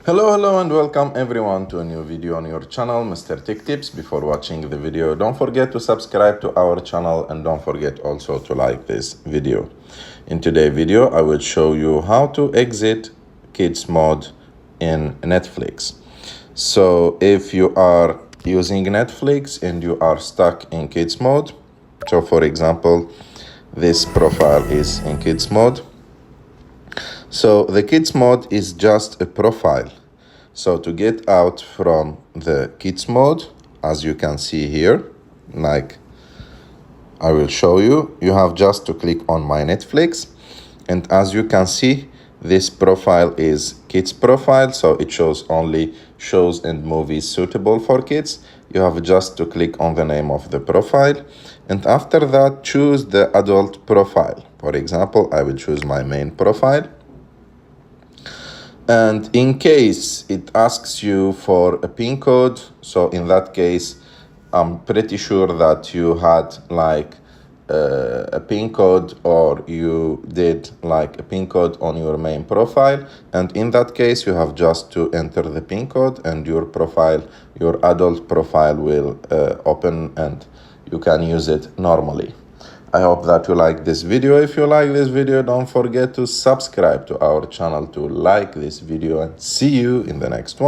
Hello and welcome everyone to a new video on your channel, Mr. Tech Tips. Before watching the video, don't forget to subscribe to our channel and don't forget also to like this video. In today's video, I will show you how to exit kids mode in Netflix. So if you are using Netflix and you are stuck in kids mode, so for example, this profile is in kids mode. So the kids mode is just a profile. So to get out from the kids mode, as you can see here, like I will show you, you have just to click on my Netflix. And as you can see, this profile is kids profile. So it shows only shows and movies suitable for kids. You have just to click on the name of the profile. And after that, choose the adult profile. For example, I will choose my main profile. And in case it asks you for a PIN code, so in that case, I'm pretty sure that you had like a PIN code or you did like a PIN code on your main profile. And in that case, you have just to enter the PIN code and your profile, your adult profile will open and you can use it normally. I hope that you like this video. If you like this video, don't forget to subscribe to our channel to like this video and see you in the next one.